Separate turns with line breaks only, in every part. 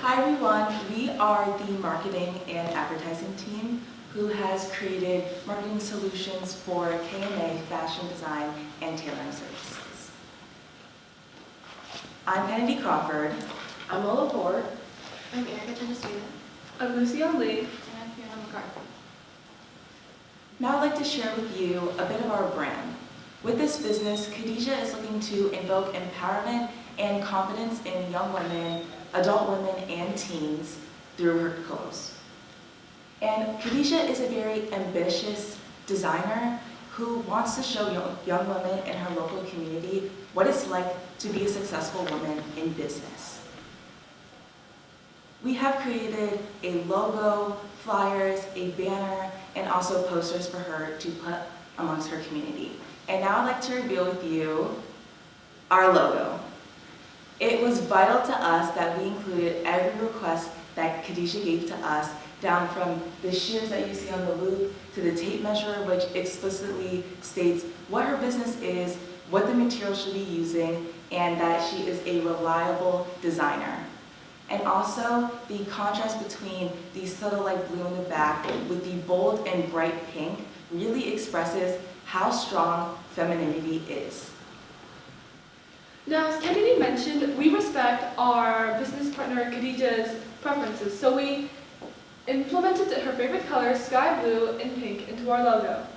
Hi everyone, we are the marketing and advertising team who has created marketing solutions for KMA fashion design and tailoring services. I'm Kennedy Crawford.
I'm Lola Ford.
I'm Erica Tennessee.
I'm Lucia Lee.
And I'm Fiona McCarthy.
Now I'd like to share with you a bit of our brand. With this business, Khadijah is looking to invoke empowerment and confidence in young women, adult women, and teens through her clothes. And Khadijah is a very ambitious designer who wants to show young women in her local community what it's like to be a successful woman in business. We have created a logo, flyers, a banner, and also posters for her to put amongst her community. And now I'd like to reveal with you our logo. It was vital to us that we included every request that Khadijah gave to us, down from the shears that you see on the loop to the tape measure, which explicitly states what her business is, what the material she'll be using, and that she is a reliable designer. And also, the contrast between the subtle light blue in the back with the bold and bright pink really expresses how strong femininity is.
Now, as Kennedy mentioned, we respect our business partner Khadijah's preferences, so we implemented her favorite colors, sky blue and pink, into our logo.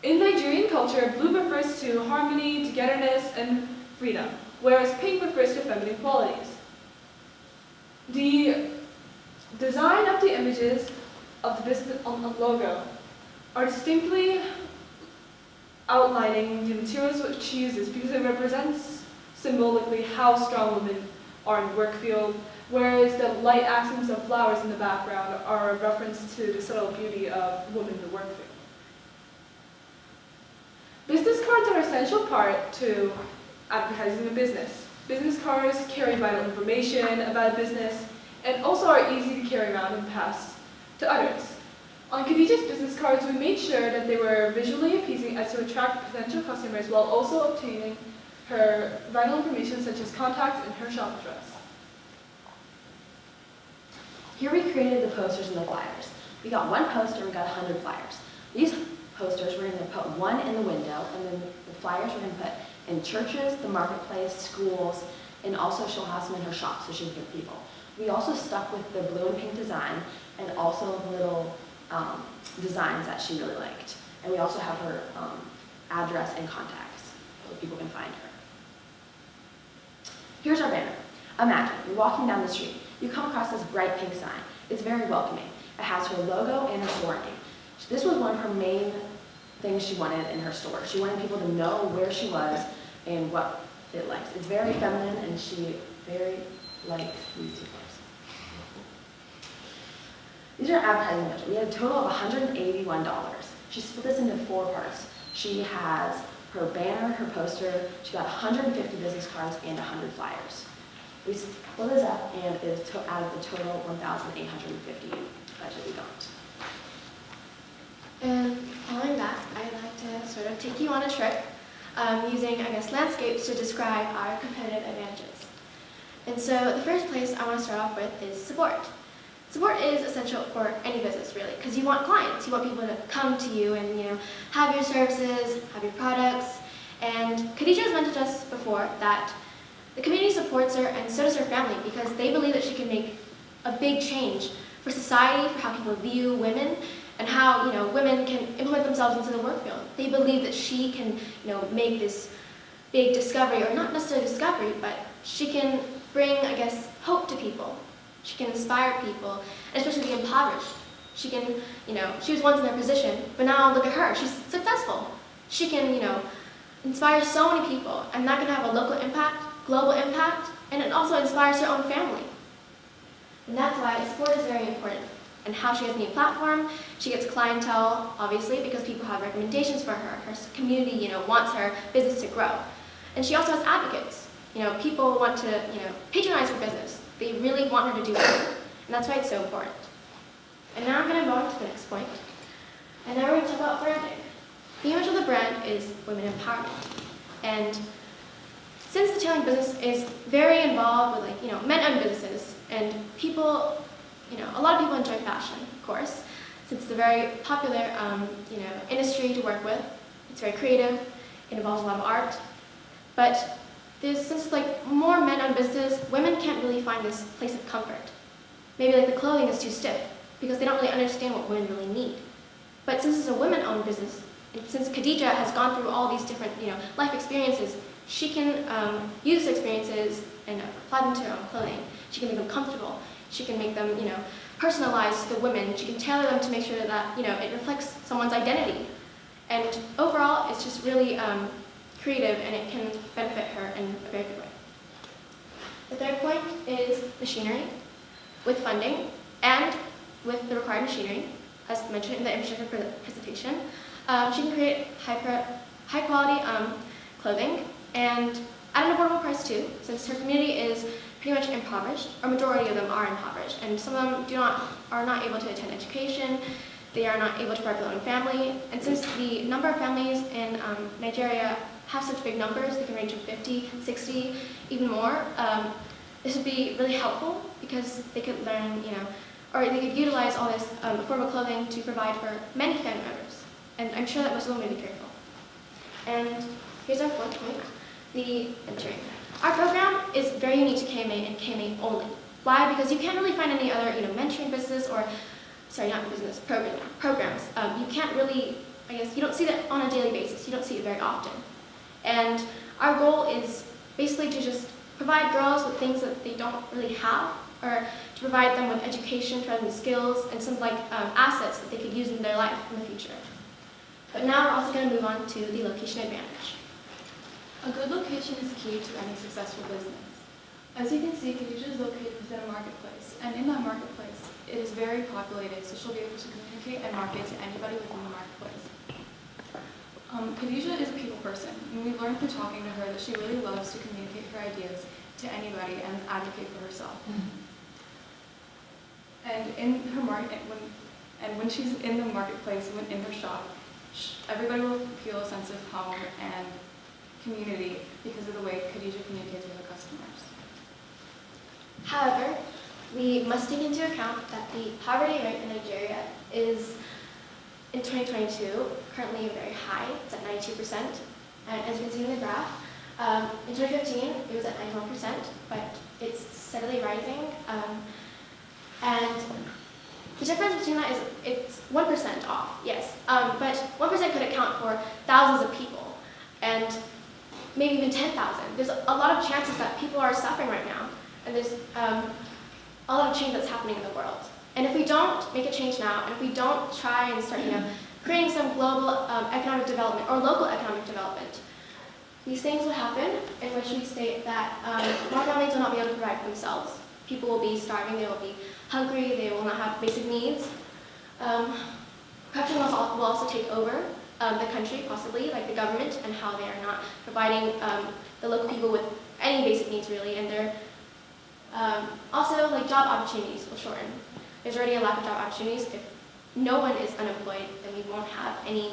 In Nigerian culture, blue refers to harmony, togetherness, and freedom, whereas pink refers to feminine qualities. The design of the images of the business on the logo are distinctly outlining the materials which she uses because it represents symbolically how strong women are in the work field, whereas the light accents of flowers in the background are a reference to the subtle beauty of women in the work field. Business cards are an essential part to advertising a business. Business cards carry vital information about a business and also are easy to carry around and pass to others. On Khadijah's business cards, we made sure that they were visually appeasing as to attract potential customers while also obtaining her vital information such as contacts and her shop address.
Here we created the posters and the flyers. We got one poster, we got 100 flyers. These posters, we're going to put one in the window, and then the flyers we're going to put in churches, the marketplace, schools, and also she'll have some in her shop so she can get people. We also stuck with the blue and pink design and also little designs that she really liked. And we also have her address and contacts so people can find her. Here's our banner. Imagine you're walking down the street. You come across this bright pink sign. It's very welcoming. It has her logo and her store name. This was one of her main things she wanted in her store. She wanted people to know where she was and what it likes. It's very feminine, and she very likes these two colors. These are advertising budget. We had a total of $181. She split this into 4 parts. She has her banner, her poster. She got 150 business cards and 100 flyers. We split this up, and it is out of the total $1,850 budget we got.
And following that, I'd like to sort of take you on a trip using, landscapes to describe our competitive advantages. And so the first place I want to start off with is support. Support is essential for any business, really, because you want clients. You want people to come to you and have your services, have your products. And Khadijah has mentioned to us before that the community supports her, and so does her family, because they believe that she can make a big change for society, for how people view women, and how women can implement themselves into the work field. They believe that she can make this big discovery, or not necessarily discovery, but she can bring, hope to people. She can inspire people, and especially the impoverished. She can, she was once in their position, but now look at her, she's successful. She can, inspire so many people, and that can have a local impact, global impact, and it also inspires her own family. And that's why support is very important. And how she has a new platform, she gets clientele, obviously, because people have recommendations for her. Her community, wants her business to grow. And she also has advocates. People want to, patronize her business. They really want her to do well. And that's why it's so important. And now I'm going to go on to the next point. And now we're going to talk about branding. The image of the brand is women empowerment. And since the tailoring business is very involved with men-owned businesses, and people, a lot of people enjoy fashion, of course, since it's a very popular, industry to work with. It's very creative. It involves a lot of art. But since like more men-owned businesses, women can't really find this place of comfort. Maybe like the clothing is too stiff because they don't really understand what women really need. But since it's a women-owned business, and since Khadija has gone through all these different, life experiences, she can use these experiences and apply them to her own clothing. She can make them comfortable. She can make them, personalized to the women. She can tailor them to make sure that, it reflects someone's identity. And overall, it's just really creative, and it can benefit her in a very good way. The third point is machinery. With funding and with the required machinery, as mentioned in the infrastructure presentation, she can create high quality clothing and at an affordable price too, since her community is pretty much impoverished, or majority of them are impoverished, and some of them are not able to attend education. They are not able to provide for their own family, and since the number of families in Nigeria have such big numbers, they can range from 50, 60, even more. This would be really helpful because they could learn, or they could utilize all this affordable clothing to provide for many family members. And I'm sure that most of them would be grateful. And here's our fourth point, the mentoring. Our program is very unique to KMA and KMA only. Why? Because you can't really find any other, mentoring business or, sorry, not business, programs. You can't really, you don't see that on a daily basis. You don't see it very often. And our goal is basically to just provide girls with things that they don't really have, or to provide them with education, provide them with skills, and some assets that they could use in their life in the future. But now we're also going to move on to the location advantage.
A good location is key to any successful business. As you can see, Khadija is located within a marketplace, and in that marketplace, it is very populated, so she'll be able to communicate and market to anybody within the marketplace. Khadija is a people person, and we've learned through talking to her that she really loves to communicate her ideas to anybody and advocate for herself. And in her market, when she's in the marketplace, in her shop, everybody will feel a sense of home and community because of the way Khadija communicates with her customers.
However, we must take into account that the poverty rate in Nigeria is, in 2022, currently very high. It's at 92%. And as you can see in the graph, in 2015, it was at 91%, but it's steadily rising. And the difference between that is it's 1% off, yes. But 1% could account for thousands of people, and maybe even 10,000. There's a lot of chances that people are suffering right now, and there's a lot of change that's happening in the world. And if we don't make a change now, and if we don't try and start, creating some global economic development or local economic development, these things will happen in which we state that more families will not be able to provide for themselves. People will be starving, they will be hungry, they will not have basic needs. Corruption will also take over the country, possibly, like the government, and how they are not providing the local people with any basic needs, really, and they're also, job opportunities will shorten. There's already a lack of job opportunities. If no one is unemployed, then we won't have any,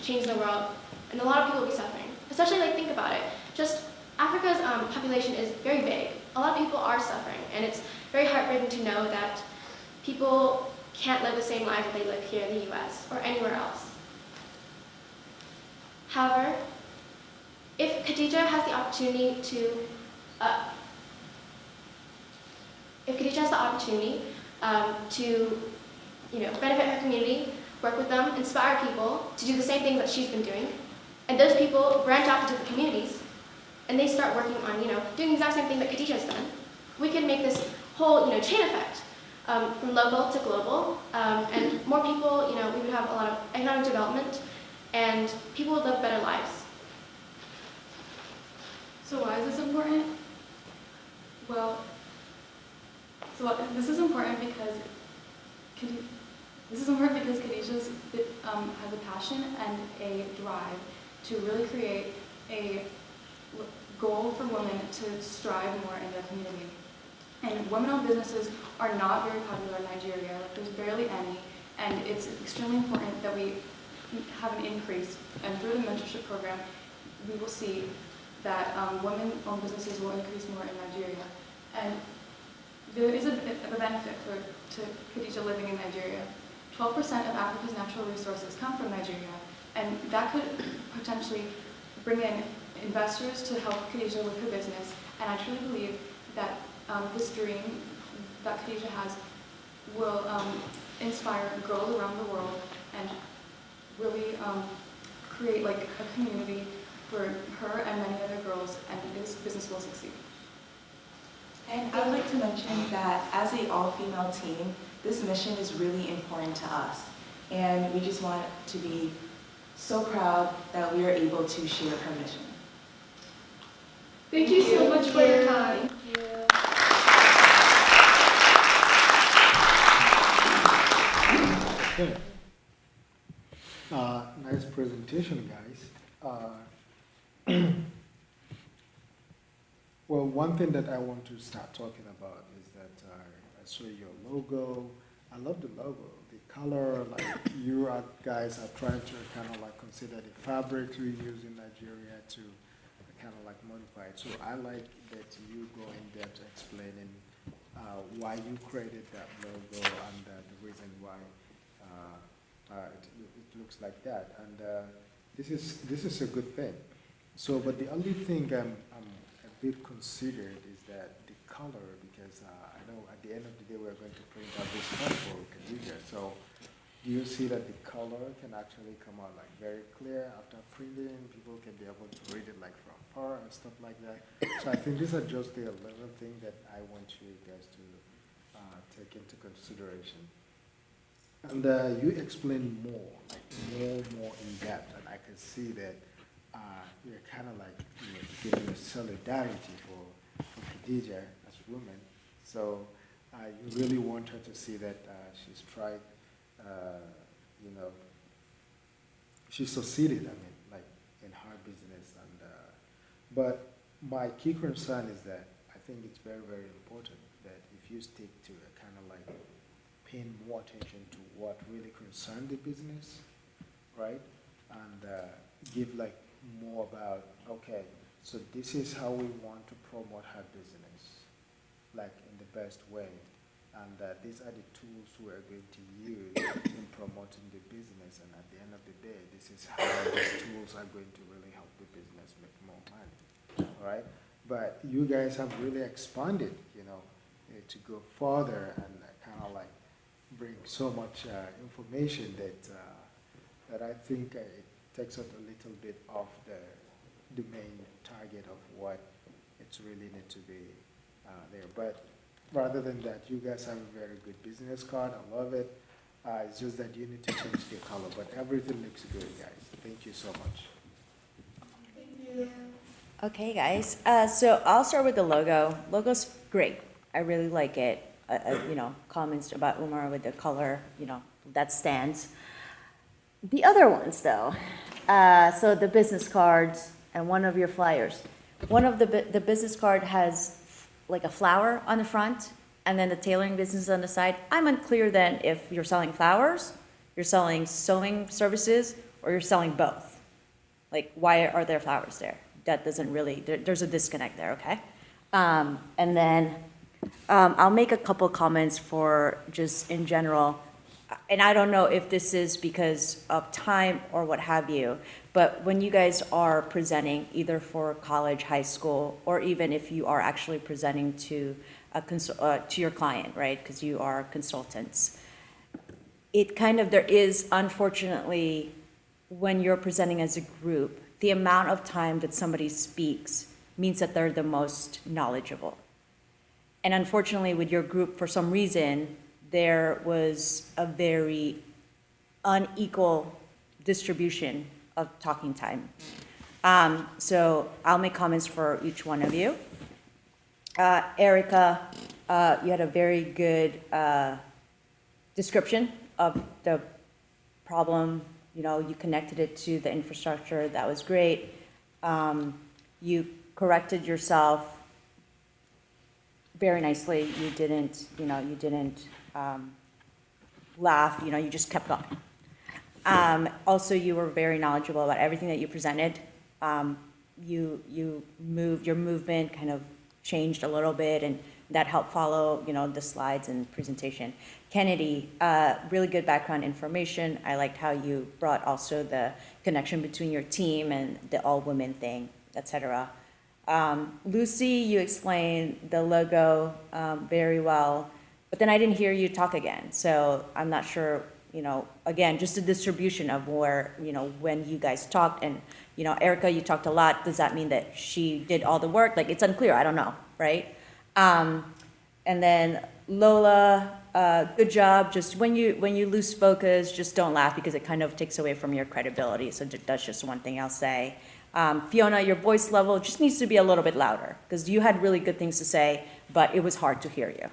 change in the world, and a lot of people will be suffering. Especially, think about it. Just Africa's population is very big. A lot of people are suffering, and it's very heartbreaking to know that people can't live the same life that they live here in the U.S. or anywhere else. However, if Khadija has the opportunity to benefit her community, work with them, inspire people to do the same thing that she's been doing, and those people branch out into the communities, and they start working on, doing the exact same thing that Khadija has done, we can make this whole, chain effect from local to global, and more people, we would have a lot of economic development, and people would live better lives.
So why is this important? Well, this is important because Khadija has a passion and a drive to really create a goal for women to strive more in their community. And women-owned businesses are not very popular in Nigeria. There's barely any, and it's extremely important that we have an increase. And through the mentorship program, we will see that women-owned businesses will increase more in Nigeria. And there is a benefit to Khadija living in Nigeria. 12% of Africa's natural resources come from Nigeria, and that could potentially bring in investors to help Khadija with her business. And I truly believe that this dream that Khadija has will inspire girls around the world and really create like a community for her and many other girls, and this business will succeed.
And I would like to mention that as an all-female team, this mission is really important to us. And we just want to be so proud that we are able to share her mission.
Thank you so much for your time.
Okay. Nice presentation, guys. Well, one thing that I want to start talking about is that I saw your logo. I love the logo, the color. Like you guys are trying to kind of like consider the fabric we use in Nigeria to kind of like modify it. So I like that you go in depth explaining why you created that logo and the reason why it looks like that. And this is a good thing. So, but the only thing I'm a bit considered is that the color, because I know at the end of the day we're going to print out this one for Khadija. So, do you see that the color can actually come out like very clear after printing? People can be able to read it like from far and stuff like that. So I think these are just the 11 things that I want you guys to take into consideration. And you explain more, like more in depth, and I can see that you're kind of like giving a solidarity for Khadija as a woman. So you really want her to see that she's tried, she succeeded, I mean, like in her business. And but my key concern is that I think it's very, very important that if you stick to a kind of like paying more attention to what really concerns the business, right? And give like more about, okay, so this is how we want to promote her business, like in the best way. And these are the tools we are going to use in promoting the business. And at the end of the day, this is how these tools are going to really help the business make more money, all right? But you guys have really expanded, to go further and kind of like bring so much information that I think it takes us a little bit off the main target of what it's really need to be there. But rather than that, you guys have a very good business card. I love it. It's just that you need to change the color, but everything looks good, guys. Thank you so much.
Thank you.
Okay, guys. So I'll start with the logo. Logo's great. I really like it. Comments about Umar with the color, that stands. The other ones, though. So the business cards and one of your flyers. One of the business card has like a flower on the front, and then the tailoring business on the side. I'm unclear then if you're selling flowers, you're selling sewing services, or you're selling both. Like, why are there flowers there? That doesn't really, there's a disconnect there, okay? And then I'll make a couple comments for just in general. And I don't know if this is because of time or what have you, but when you guys are presenting either for college, high school, or even if you are actually presenting to to your client, right? Because you are consultants. There is, unfortunately, when you're presenting as a group, the amount of time that somebody speaks means that they're the most knowledgeable. And unfortunately, with your group, for some reason, there was a very unequal distribution of talking time. So I'll make comments for each one of you. Erica, you had a very good description of the problem. You connected it to the infrastructure. That was great. You corrected yourself very nicely. You didn't laugh. You just kept going. Also, you were very knowledgeable about everything that you presented. You moved, your movement kind of changed a little bit, and that helped follow, the slides and presentation. Kennedy, really good background information. I liked how you brought also the connection between your team and the all-women thing, et cetera. Lucy, you explained the logo very well, but then I didn't hear you talk again. So I'm not sure, again, just the distribution of where, when you guys talked. And, Erica, you talked a lot. Does that mean that she did all the work? Like, it's unclear. I don't know, right? And then Lola, good job. Just when you lose focus, just don't laugh because it kind of takes away from your credibility. So that's just one thing I'll say. Fiona, your voice level just needs to be a little bit louder because you had really good things to say, but it was hard to hear you.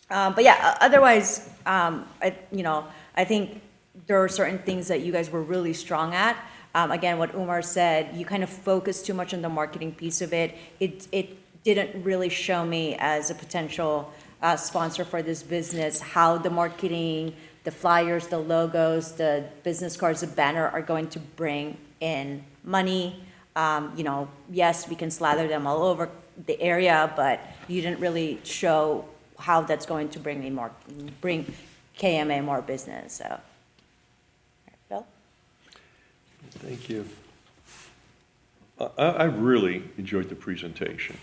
But yeah, otherwise, I think there are certain things that you guys were really strong at. Again, what Umar said, you kind of focused too much on the marketing piece of it. It didn't really show me as a potential sponsor for this business how the marketing, the flyers, the logos, the business cards, the banner are going to bring in money. Yes, we can slather them all over the area, but you didn't really show how that's going to bring KMA more business. So, Bill?
Thank you. I really enjoyed the presentation.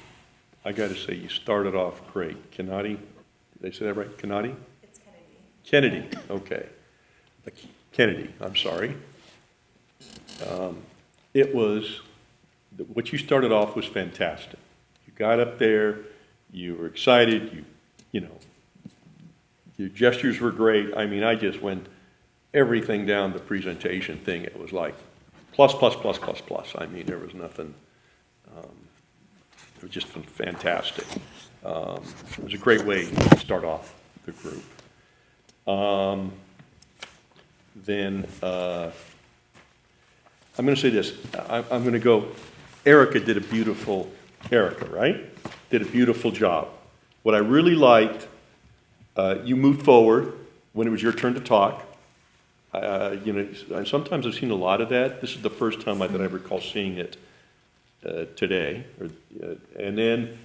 I got to say, you started off great. Kennedy, did I say that right? Kennedy?
It's Kennedy.
Kennedy, okay. Kennedy, I'm sorry. What you started off was fantastic. You got up there, you were excited, your gestures were great. I mean, I just went everything down the presentation thing. It was like plus, plus, plus, plus, plus. I mean, there was nothing, it was just fantastic. It was a great way to start off the group. Then I'm going to say this. I'm going to go, Erica, right? Did a beautiful job. What I really liked, you moved forward when it was your turn to talk. Sometimes I've seen a lot of that. This is the first time that I recall seeing it today. And then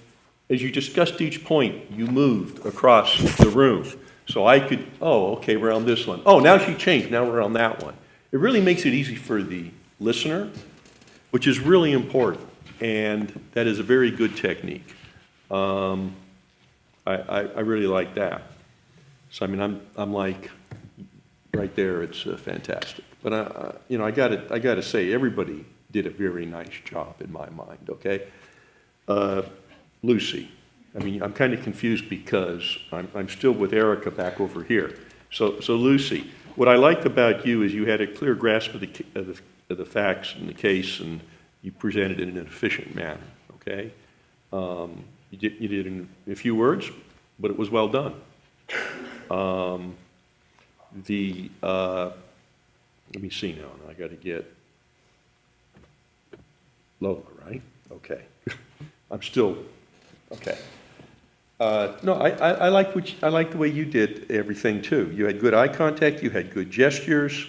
as you discussed each point, you moved across the room. So I could, okay, we're on this one. Oh, now she changed, now we're on that one. It really makes it easy for the listener, which is really important. And that is a very good technique. I really like that. So I mean, I'm like right there. It's fantastic. But I got to say, everybody did a very nice job in my mind. Okay, Lucy. I mean, I'm kind of confused because I'm still with Erica back over here. So Lucy, what I liked about you is you had a clear grasp of the facts and the case, and you presented it in an efficient manner. Okay, you did it in a few words, but it was well done. Let me see now. I got to get Lola, right? Okay. I'm still okay. No, I like the way you did everything too. You had good eye contact. You had good gestures.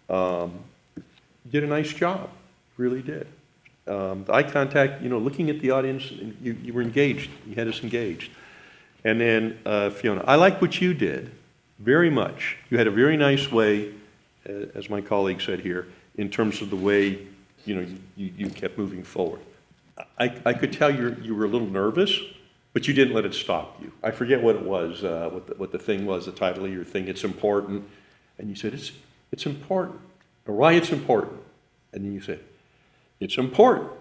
You did a nice job. Really did. The eye contact. Looking at the audience, you were engaged. You had us engaged. And then Fiona, I like what you did very much. You had a very nice way, as my colleague said here, in terms of the way you kept moving forward. I could tell you were a little nervous, but you didn't let it stop you. I forget what it was, what the thing was, the title of your thing. It's important, and you said it's important, or why it's important, and then you said it's important,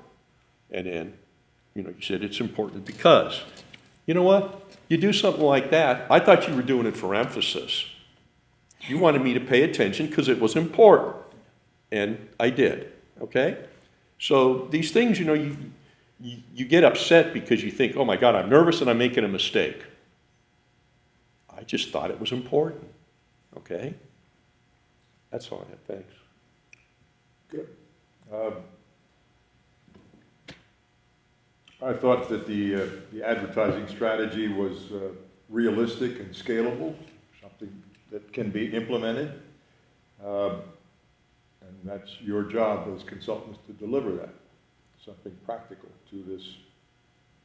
and then you said it's important because. You know what? You do something like that. I thought you were doing it for emphasis. You wanted me to pay attention because it was important, and I did. Okay? So these things, you get upset because you think, oh my God, I'm nervous and I'm making a mistake. I just thought it was important. Okay? That's all I have. Thanks.
Good. I thought that the advertising strategy was realistic and scalable, something that can be implemented. And that's your job as consultants to deliver that, something practical to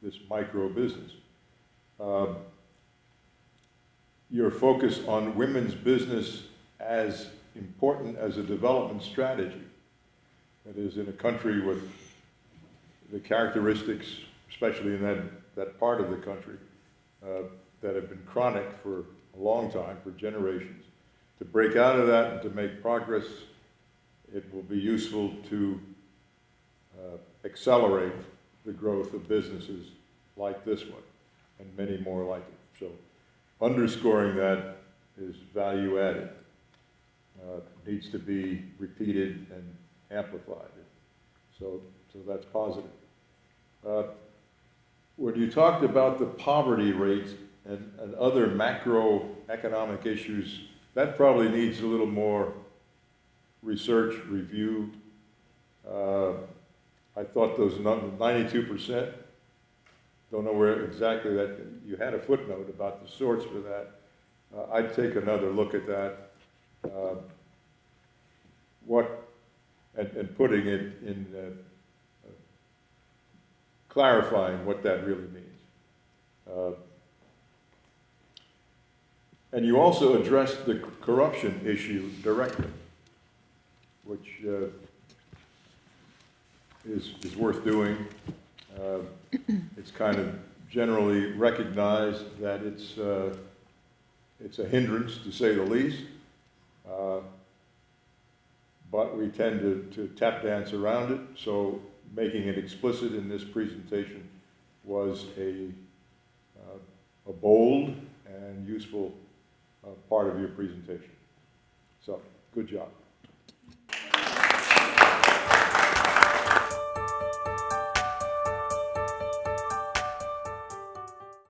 this micro business. um, your focus on women's business as important as a development strategy. That is, in a country with the characteristics, especially in that part of the country, that have been chronic for a long time, for generations. To break out of that and to make progress, it will be useful to accelerate the growth of businesses like this one and many more like it. So underscoring that is value added. Needs to be repeated and amplified. So that's positive. When you talked about the poverty rate and other macroeconomic issues, that probably needs a little more research, review. I thought those numbers, 92%, don't know where exactly that, you had a footnote about the source for that. I'd take another look at that. And putting it in, clarifying what that really means. And you also addressed the corruption issue directly, which is worth doing. It's kind of generally recognized that it's a hindrance, to say the least. But we tend to tap dance around it, so making it explicit in this presentation was a bold and useful part of your presentation. So, good job.